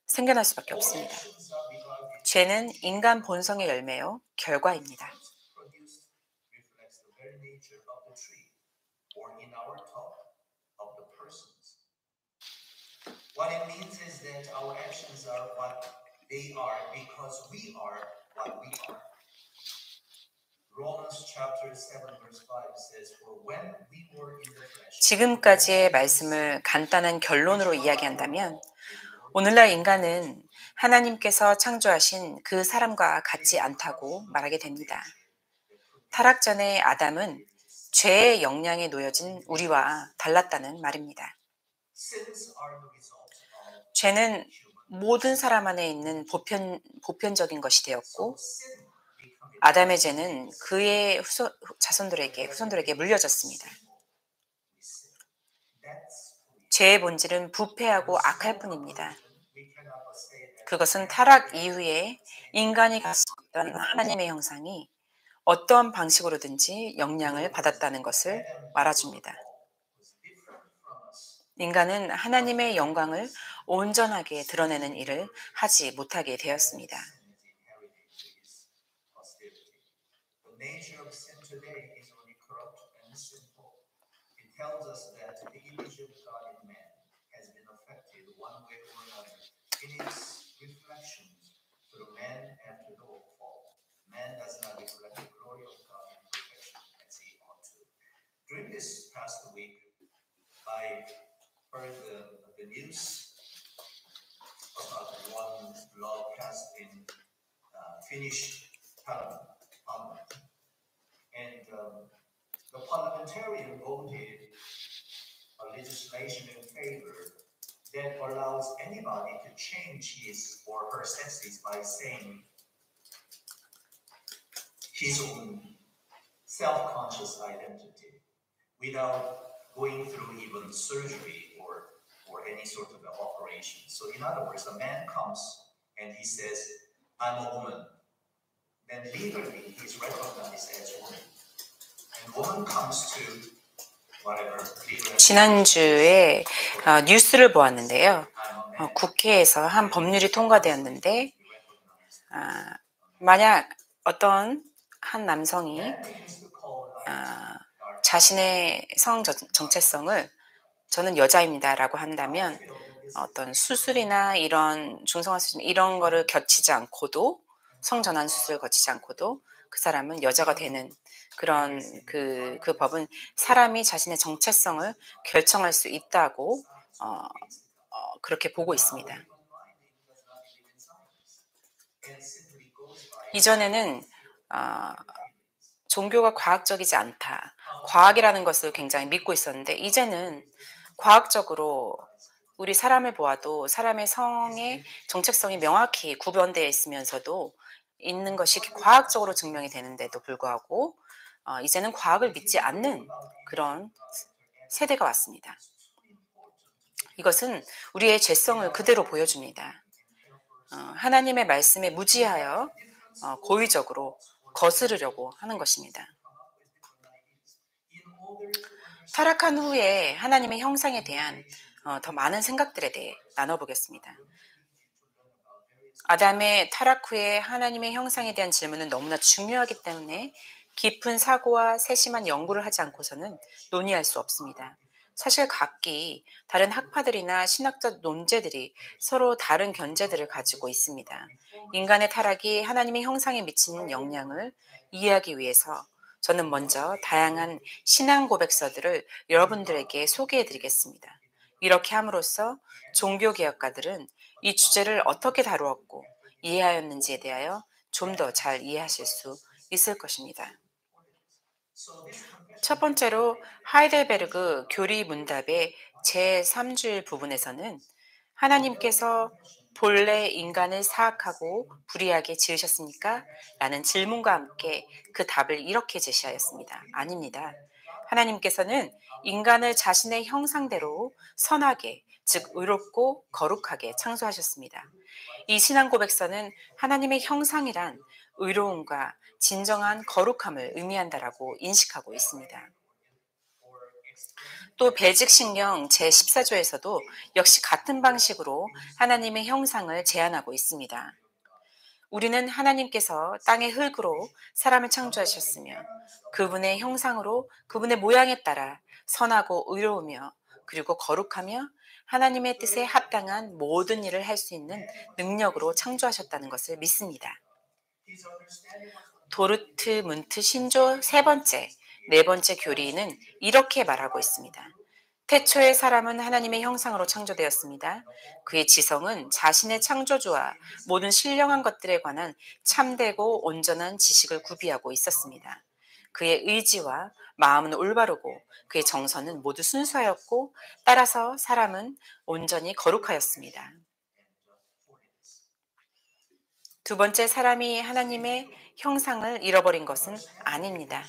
생겨날 수밖에 없습니다. 죄는 인간 본성의 열매요, 결과입니다. What it means is that our actions are what they are because we are what we are. Romans chapter 7 verse 5 says, "For when we were in the flesh." 지금까지의 말씀을 간단한 결론으로 이야기한다면 오늘날 인간은 하나님께서 창조하신 그 사람과 같지 않다고 말하게 됩니다. 타락 전의 아담은 죄의 영향에 놓여진 우리와 달랐다는 말입니다. 죄는 모든 사람 안에 있는 보편적인 것이 되었고 아담의 죄는 그의 후손들에게 물려졌습니다. 죄의 본질은 부패하고 악할 뿐입니다. 그것은 타락 이후에 인간이 가지고 있던 하나님의 형상이 어떠한 방식으로든지 영향을 받았다는 것을 말해줍니다. 인간은 하나님의 영광을 온전하게 드러내는 일을 하지 못하게 되었습니다. During this past week, I heard the news about one law passed in Finnish Parliament, and the parliamentarian voted anybody to change his or her sexes by saying his own self-conscious identity without going through even surgery or any sort of operation. So in other words, a man comes and he says, I'm a woman. Then legally he's recognized as woman. And woman comes to whatever legal 지난주에 뉴스를 보았는데요. 국회에서 한 법률이 통과되었는데 만약 어떤 한 남성이 자신의 성 정체성을 저는 여자입니다라고 한다면 어떤 수술이나 이런 중성화 수술 이런 거를 거치지 않고도 성전환 수술을 거치지 않고도 그 사람은 여자가 되는 그런 그 법은 사람이 자신의 정체성을 결정할 수 있다고 그렇게 보고 있습니다. 이전에는 종교가 과학적이지 않다. 과학이라는 것을 굉장히 믿고 있었는데 이제는 과학적으로 우리 사람을 보아도 사람의 성의 정체성이 명확히 구별되어 있으면서도 있는 것이 과학적으로 증명이 되는데도 불구하고 이제는 과학을 믿지 않는 그런 세대가 왔습니다. 이것은 우리의 죄성을 그대로 보여줍니다. 하나님의 말씀에 무지하여 고의적으로 거스르려고 하는 것입니다. 타락한 후에 하나님의 형상에 대한 더 많은 생각들에 대해 나눠보겠습니다. 아담의 타락 후에 하나님의 형상에 대한 질문은 너무나 중요하기 때문에 깊은 사고와 세심한 연구를 하지 않고서는 논의할 수 없습니다. 사실 각기 다른 학파들이나 신학적 논제들이 서로 다른 견제들을 가지고 있습니다. 인간의 타락이 하나님의 형상에 미치는 영향을 이해하기 위해서 저는 먼저 다양한 신앙 고백서들을 여러분들에게 소개해 드리겠습니다. 이렇게 함으로써 종교개혁가들은 이 주제를 어떻게 다루었고 이해하였는지에 대하여 좀 더 잘 이해하실 수 있을 것입니다. 첫 번째로 하이델베르그 교리 문답의 제3주일 부분에서는 하나님께서 본래 인간을 사악하고 불의하게 지으셨습니까? 라는 질문과 함께 그 답을 이렇게 제시하였습니다. 아닙니다. 하나님께서는 인간을 자신의 형상대로 선하게, 즉 의롭고 거룩하게 창조하셨습니다. 이 신앙 고백서는 하나님의 형상이란 의로움과 진정한 거룩함을 의미한다라고 인식하고 있습니다. 또 배직신경 제14조에서도 역시 같은 방식으로 하나님의 형상을 제안하고 있습니다. 우리는 하나님께서 땅의 흙으로 사람을 창조하셨으며 그분의 형상으로 그분의 모양에 따라 선하고 의로우며 그리고 거룩하며 하나님의 뜻에 합당한 모든 일을 할 수 있는 능력으로 창조하셨다는 것을 믿습니다. 도르트 문트 신조 네 번째 교리는 이렇게 말하고 있습니다. 태초의 사람은 하나님의 형상으로 창조되었습니다. 그의 지성은 자신의 창조주와 모든 신령한 것들에 관한 참되고 온전한 지식을 구비하고 있었습니다. 그의 의지와 마음은 올바르고 그의 정서는 모두 순수하였고 따라서 사람은 온전히 거룩하였습니다. 두 번째, 사람이 하나님의 형상을 잃어버린 것은 아닙니다.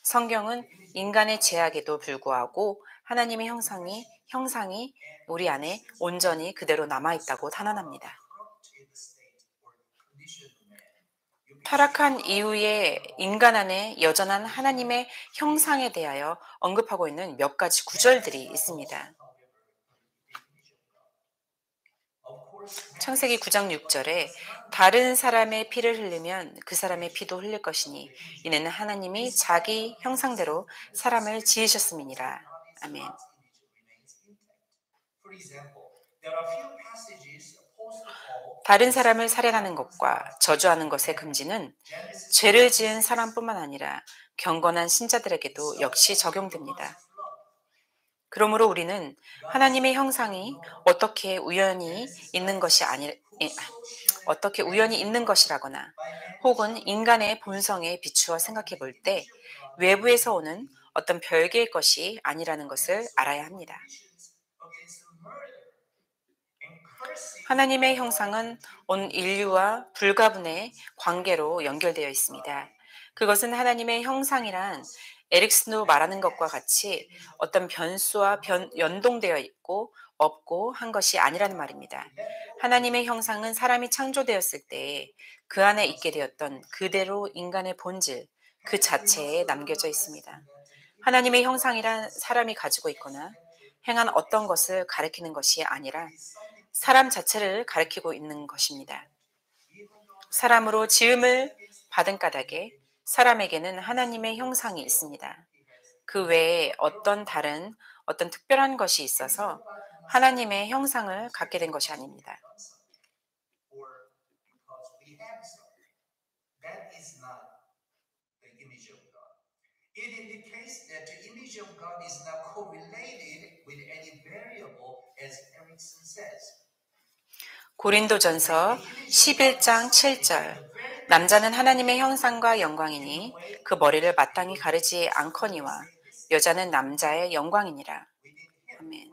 성경은 인간의 죄악에도 불구하고 하나님의 형상이 우리 안에 온전히 그대로 남아있다고 탄원합니다. 타락한 이후에 인간 안에 여전한 하나님의 형상에 대하여 언급하고 있는 몇 가지 구절들이 있습니다. 창세기 9장 6절에 다른 사람의 피를 흘리면 그 사람의 피도 흘릴 것이니 이는 하나님이 자기 형상대로 사람을 지으셨음이니라. 아멘. 다른 사람을 살해하는 것과 저주하는 것의 금지는 죄를 지은 사람뿐만 아니라 경건한 신자들에게도 역시 적용됩니다. 그러므로 우리는 하나님의 형상이 어떻게 우연히 있는 것이라거나 혹은 인간의 본성에 비추어 생각해 볼 때 외부에서 오는 어떤 별개의 것이 아니라는 것을 알아야 합니다. 하나님의 형상은 온 인류와 불가분의 관계로 연결되어 있습니다. 그것은 하나님의 형상이란 에릭슨도 말하는 것과 같이 어떤 변수와 연동되어 있고 없고 한 것이 아니라는 말입니다. 하나님의 형상은 사람이 창조되었을 때 그 안에 있게 되었던 그대로 인간의 본질, 그 자체에 남겨져 있습니다. 하나님의 형상이란 사람이 가지고 있거나 행한 어떤 것을 가리키는 것이 아니라 사람 자체를 가리키고 있는 것입니다. 사람으로 지음을 받은 까닭에 사람에게는 하나님의 형상이 있습니다. 그 외에 어떤 특별한 것이 있어서 하나님의 형상을 갖게 된 것이 아닙니다. or because we have something. That is not the image of God. It indicates that the image of God is not correlated with any variable, as Erickson says. 고린도전서 11장 7절 남자는 하나님의 형상과 영광이니 그 머리를 마땅히 가르지 않거니와 여자는 남자의 영광이니라. 아멘.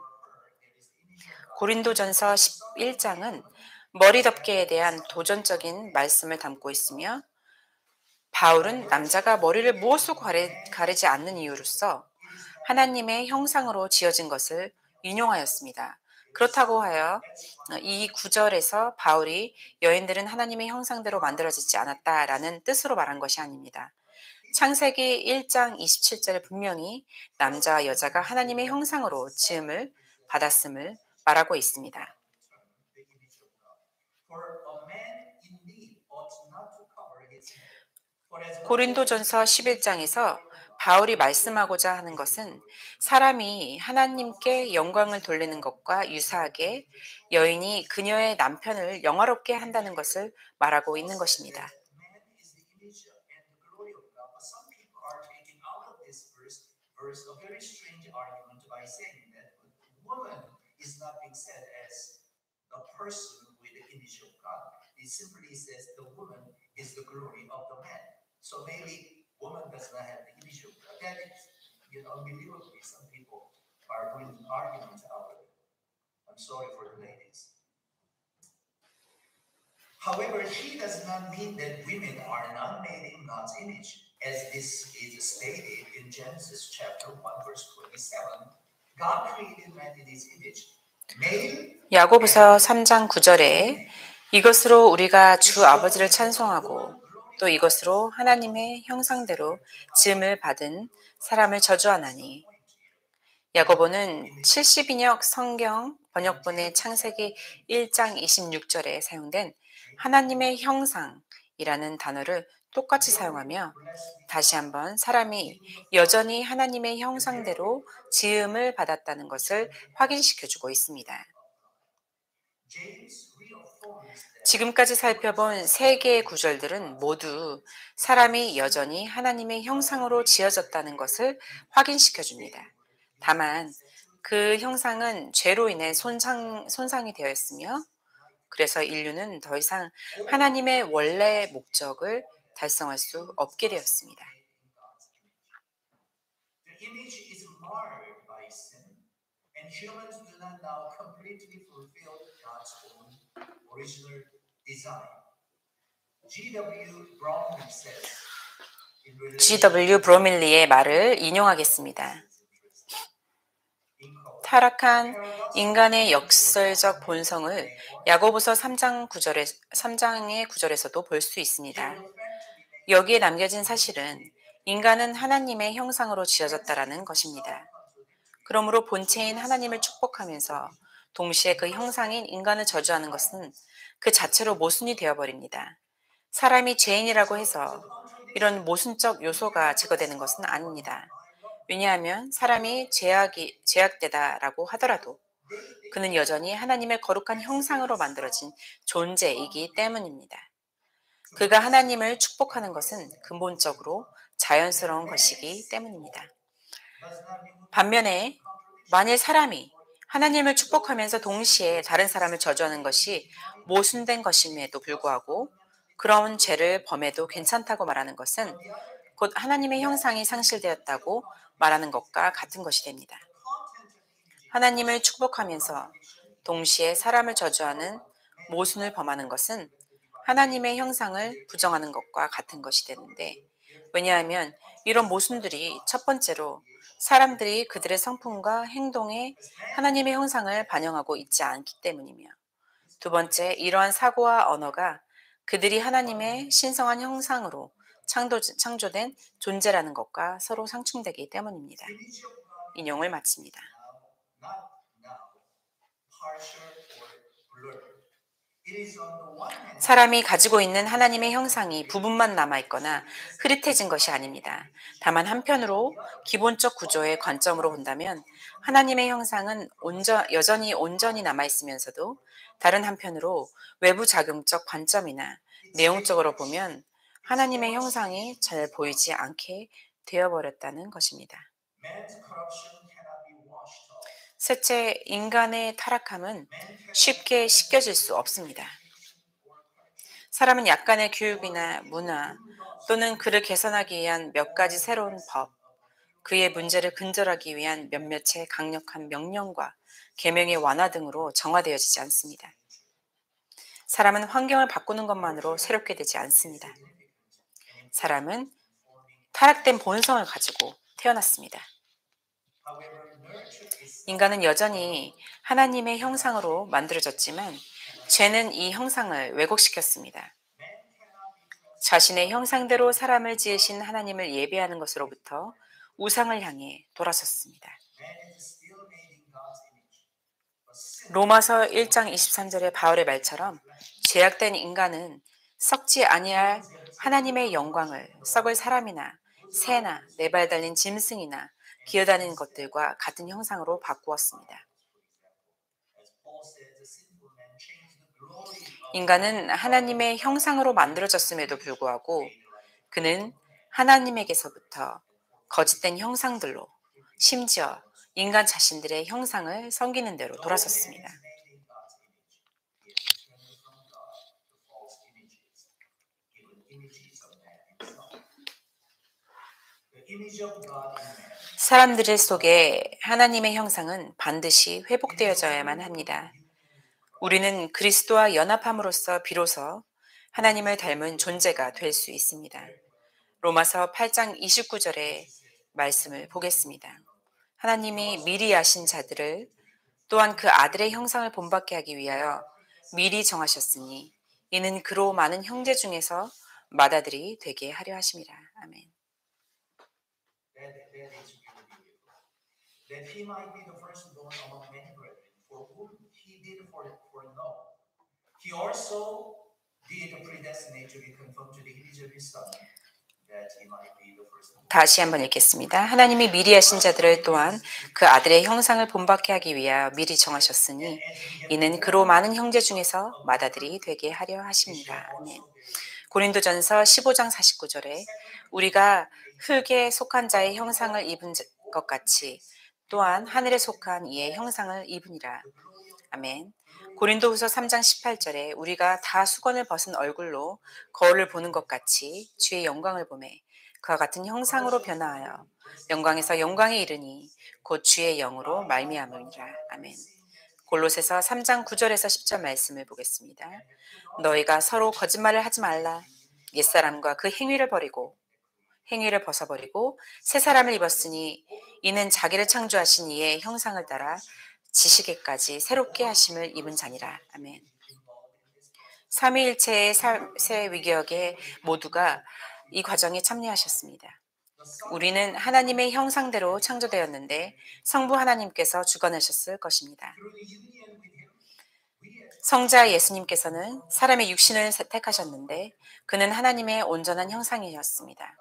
고린도전서 11장은 머리 덮개에 대한 도전적인 말씀을 담고 있으며 바울은 남자가 머리를 무엇으로 가리지 않는 이유로서 하나님의 형상으로 지어진 것을 인용하였습니다. 그렇다고 하여 이 구절에서 바울이 여인들은 하나님의 형상대로 만들어지지 않았다라는 뜻으로 말한 것이 아닙니다. 창세기 1장 27절에 분명히 남자와 여자가 하나님의 형상으로 지음을 받았음을 말하고 있습니다. The image of God. For a man indeed ought not to cover his head. For as much as 고린도전서 11장에서 바울이 말씀하고자 하는 것은 사람이 하나님께 영광을 돌리는 것과 유사하게 여인이 그녀의 남편을 영화롭게 한다는 것을 말하고 있는 것입니다. man is the image and the glory of God. But some people are taking out of this verse a very strange argument by saying that the woman is not being said as a person with the image of God. It simply says the woman is the glory of the man. So maybe woman does not have the image of God. That is, unbelievably, some people are doing arguments out of it. I'm sorry for the ladies. However, he does not mean that women are not made in God's image, as this is stated in Genesis chapter 1, verse 27. God created man in his image. Male 야고보서 3장 9절에 이것으로 우리가 주 아버지를 찬송하고 또 이것으로 하나님의 형상대로 지음을 받은 사람을 저주하나니. 야고보는 70인역 성경 번역본의 창세기 1장 26절에 사용된 하나님의 형상이라는 단어를 똑같이 사용하며 다시 한번 사람이 여전히 하나님의 형상대로 지음을 받았다는 것을 확인시켜주고 있습니다. James reaffirms that 지금까지 살펴본 세 개의 구절들은 모두 사람이 여전히 하나님의 형상으로 지어졌다는 것을 확인시켜줍니다. 다만 그 형상은 죄로 인해 손상이 되어 있으며 그래서 인류는 더 이상 하나님의 원래 목적을 달성할 수 없게 되었습니다. the image is marred by sin, and humans do not now completely fulfill God's own original design. G.W. Browning says, in relation G.W. 브로밀리의 말을 인용하겠습니다. 타락한 인간의 역설적 본성을 야고보서 3장의 9절에서도 볼 수 있습니다. 여기에 남겨진 사실은 인간은 하나님의 형상으로 지어졌다라는 것입니다. 그러므로 본체인 하나님을 축복하면서 동시에 그 형상인 인간을 저주하는 것은 그 자체로 모순이 되어버립니다. 사람이 죄인이라고 해서 이런 모순적 요소가 제거되는 것은 아닙니다. 왜냐하면 사람이 죄악되다라고 하더라도 그는 여전히 하나님의 거룩한 형상으로 만들어진 존재이기 때문입니다. 그가 하나님을 축복하는 것은 근본적으로 자연스러운 것이기 때문입니다. 반면에 만일 사람이 하나님을 축복하면서 동시에 다른 사람을 저주하는 것이 모순된 것임에도 불구하고 그런 죄를 범해도 괜찮다고 말하는 것은 곧 하나님의 형상이 상실되었다고 말하는 것과 같은 것이 됩니다. 하나님을 축복하면서 동시에 사람을 저주하는 모순을 범하는 것은 하나님의 형상을 부정하는 것과 같은 것이 되는데, 왜냐하면 이런 모순들이 첫 번째로 사람들이 그들의 성품과 행동에 하나님의 형상을 반영하고 있지 않기 때문이며, 두 번째, 이러한 사고와 언어가 그들이 하나님의 신성한 형상으로 창조된 존재라는 것과 서로 상충되기 때문입니다. Image of God in 인용을 마칩니다. not now, partial or blurred. It is on the one hand 사람이 가지고 있는 하나님의 형상이 부분만 남아있거나 흐릿해진 것이 아닙니다. 다만 한편으로 기본적 구조의 관점으로 본다면 하나님의 형상은 여전히 온전히 남아있으면서도, 다른 한편으로 외부 작용적 관점이나 내용적으로 보면 하나님의 형상이 잘 보이지 않게 되어버렸다는 것입니다. man's corruption cannot be washed off. 셋째, 인간의 타락함은 쉽게 씻겨질 수 없습니다. 사람은 약간의 교육이나 문화 또는 그를 개선하기 위한 몇 가지 새로운 법, 그의 문제를 근절하기 위한 몇몇의 강력한 명령과 계명의 완화 등으로 정화되어지지 않습니다. 사람은 환경을 바꾸는 것만으로 새롭게 되지 않습니다. 사람은 타락된 본성을 가지고 태어났습니다. However, nurture is 인간은 여전히 하나님의 형상으로 만들어졌지만 죄는 이 형상을 왜곡시켰습니다. 자신의 형상대로 사람을 지으신 하나님을 예배하는 것으로부터 우상을 향해 돌아섰습니다. man is still made in God's image. But sin 로마서 1장 23절의 바울의 말처럼 죄악된 인간은 썩지 아니할 하나님의 영광을 썩을 사람이나 새나 네 발 달린 짐승이나 기어다니는 것들과 같은 형상으로 바꾸었습니다. as Paul says, the sinful man changed the glory of 인간은 하나님의 형상으로 만들어졌음에도 불구하고 그는 하나님에게서부터 거짓된 형상들로, 심지어 인간 자신들의 형상을 섬기는 대로 돌아섰습니다. man is made in God's image. He has turned from God to false images, even images of man himself. The image of God in man 사람들 속에 하나님의 형상은 반드시 회복되어져야만 합니다. 우리는 그리스도와 연합함으로써 비로소 하나님을 닮은 존재가 될 수 있습니다. 로마서 8장 29절의 말씀을 보겠습니다. 하나님이 미리 아신 자들을 또한 그 아들의 형상을 본받게 하기 위하여 미리 정하셨으니 이는 그로 많은 형제 중에서 맏아들이 되게 하려 하심이라. 아멘. that is really beautiful. That he might be the firstborn among many brethren, for whom he did foreknow. He also did predestinate to be conformed to the image of his son, that he might be the firstborn. 다시 한번 읽겠습니다. 하나님이 미리 하신 자들을 또한 그 아들의 형상을 본받게 하기 위하여 미리 정하셨으니 이는 그로 많은 형제 중에서 맏아들이 되게 하려 하십니다. 아멘. 고린도전서 15장 49절에 우리가 흙에 속한 자의 형상을 입은 것 같이 또한 하늘에 속한 이의 형상을 입으니라. 아멘. 고린도후서 3장 18절에 우리가 다 수건을 벗은 얼굴로 거울을 보는 것 같이 주의 영광을 보매 그와 같은 형상으로 변화하여 영광에서 영광에 이르니 곧 주의 영으로 말미암으니라. 아멘. 골로새서 3장 9절에서 10절 말씀을 보겠습니다. 너희가 서로 거짓말을 하지 말라. 옛사람과 그 행위를 벗어버리고 새 사람을 입었으니 이는 자기를 창조하신 이의 형상을 따라 지식에까지 새롭게 하심을 입은 자니라. 아멘. 삼위일체의 새 위기역에 모두가 이 과정에 참여하셨습니다. 우리는 하나님의 형상대로 창조되었는데 성부 하나님께서 주관하셨을 것입니다. Through the union with him, we as 성자 예수님께서는 사람의 육신을 택하셨는데 그는 하나님의 온전한 형상이었습니다.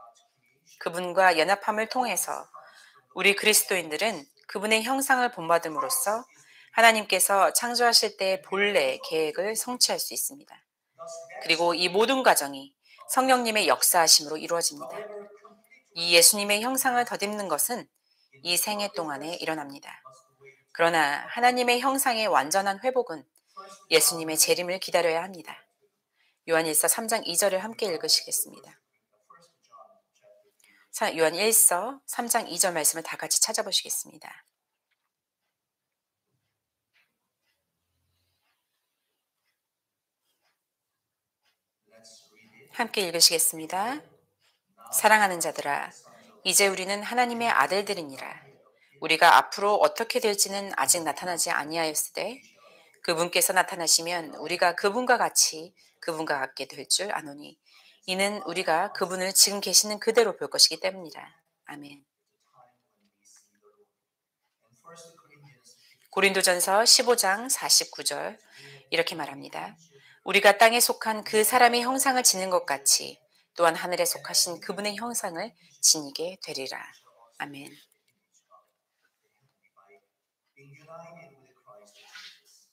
그분과 연합함을 통해서 우리 그리스도인들은 그분의 형상을 본받음으로써 하나님께서 창조하실 때의 본래 계획을 성취할 수 있습니다. 그리고 이 모든 과정이 성령님의 역사하심으로 이루어집니다. 이 예수님의 형상을 덧입는 것은 이 생애 동안에 일어납니다. 그러나 하나님의 형상의 완전한 회복은 예수님의 재림을 기다려야 합니다. 요한일서 3장 2절을 함께 읽으시겠습니다. 요한일서 3장 2절 말씀을 다 같이 찾아보시겠습니다. 함께 읽으시겠습니다. 사랑하는 자들아, 이제 우리는 하나님의 아들들이니라. 우리가 앞으로 어떻게 될지는 아직 나타나지 아니하였으되 그분께서 나타나시면 우리가 그분과 같게 될 줄 아노니 이는 우리가 그분을 지금 계시는 그대로 볼 것이기 때문이라. 아멘. 고린도전서 15장 49절 이렇게 말합니다. 우리가 땅에 속한 그 사람의 형상을 지닌 것 같이 또한 하늘에 속하신 그분의 형상을 지니게 되리라. 아멘. Being united with Christ Jesus,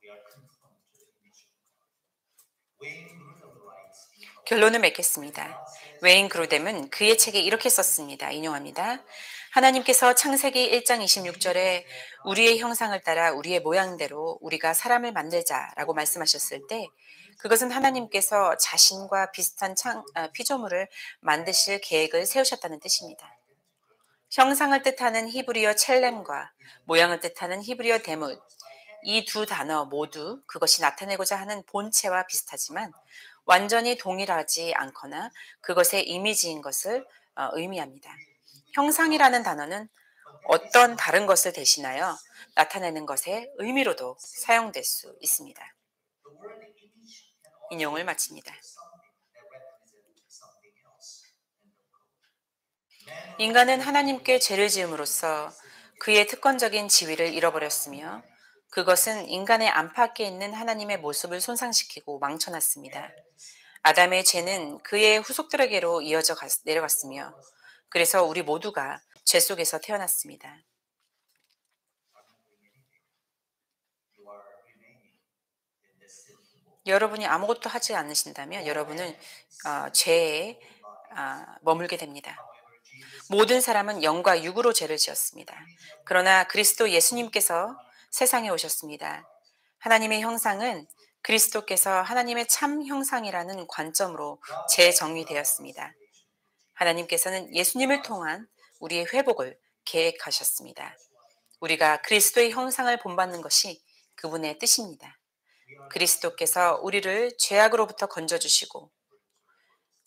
we are conformed to the image of God. Wayne Grudem writes, 결론을 맺겠습니다. 웨인 그루뎀은 그의 책에 이렇게 썼습니다. 인용합니다. 하나님께서 창세기 1장 26절에 우리의 형상을 따라 우리의 모양대로 우리가 사람을 만들자라고 말씀하셨을 때 그것은 하나님께서 자신과 비슷한 피조물을 만드실 계획을 세우셨다는 뜻입니다. 형상을 뜻하는 히브리어 첼렘과 모양을 뜻하는 히브리어 데뭇, 이 두 단어 모두 그것이 나타내고자 하는 본체와 비슷하지만 완전히 동일하지 않거나 그것의 이미지인 것을 의미합니다. 형상이라는 단어는 어떤 다른 것을 대신하여 나타내는 것의 의미로도 사용될 수 있습니다. the word image can also 인용을 마칩니다. something that represents something else. Man 인간은 하나님께 죄를 지음으로써 그의 특권적인 지위를 잃어버렸으며 그것은 인간의 안팎에 있는 하나님의 모습을 손상시키고 망쳐놨습니다. 아담의 죄는 그의 후속들에게로 이어져 내려갔으며 그래서 우리 모두가 죄 속에서 태어났습니다. you are remaining in this sinful world. 여러분이 아무것도 하지 않으신다면 여러분은 죄에 머물게 됩니다. 모든 사람은 영과 육으로 죄를 지었습니다. 그러나 그리스도 예수님께서 세상에 오셨습니다. 하나님의 형상은 그리스도께서 하나님의 참 형상이라는 관점으로 재정의되었습니다. 하나님께서는 예수님을 통한 우리의 회복을 계획하셨습니다. 우리가 그리스도의 형상을 본받는 것이 그분의 뜻입니다. 그리스도께서 우리를 죄악으로부터 건져주시고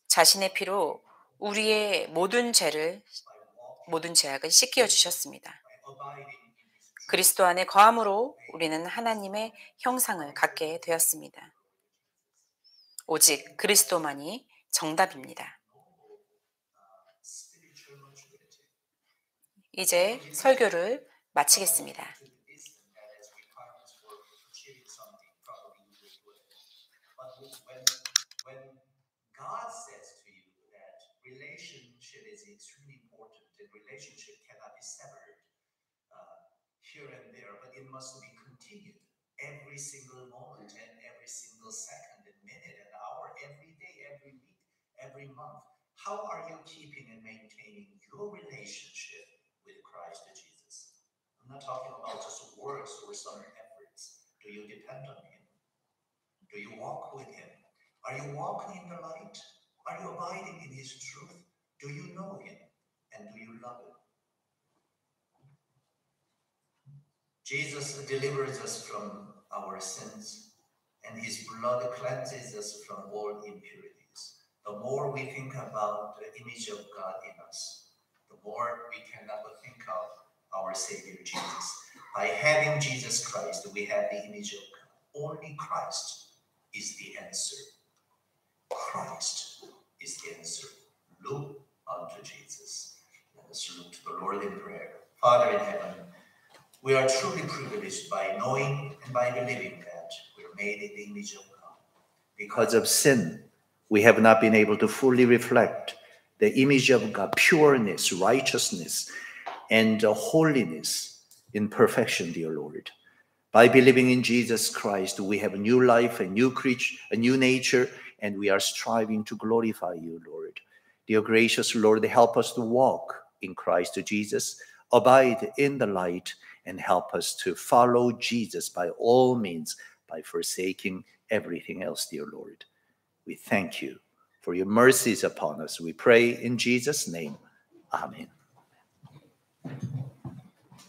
자신의 피로 우리의 모든 죄악을 씻겨 주셨습니다. 그리스도 안에 거함으로 우리는 하나님의 형상을 갖게 되었습니다. 오직 그리스도만이 정답입니다. 이제 설교를 마치겠습니다. God says to you that relationship is extremely important and relationship cannot be severed here and there, but it must be continued every single moment and every single second and minute and hour, every day, every week, every month. How are you keeping and maintaining your relationship with Christ Jesus? I'm not talking about just words or some efforts. Do you depend on Him? Do you walk with Him? Are you walking in the light? Are you abiding in His truth? Do you know Him? And do you love Him? Jesus delivers us from our sins, and His blood cleanses us from all impurities. The more we think about the image of God in us, the more we can never think of our Savior Jesus. By having Jesus Christ, we have the image of God. Only Christ is the answer. Christ is the answer. Look unto Jesus. Let us look to the Lord in prayer. Father in heaven, we are truly privileged by knowing and by believing that we are made in the image of God. Because of sin, we have not been able to fully reflect the image of God, pureness, righteousness, and holiness in perfection, dear Lord. By believing in Jesus Christ, we have a new life, a new creature, a new nature, and we are striving to glorify you, Lord. Dear gracious Lord, help us to walk in Christ Jesus, abide in the light, and help us to follow Jesus by all means, by forsaking everything else, dear Lord. We thank you for your mercies upon us. We pray in Jesus' name. Amen.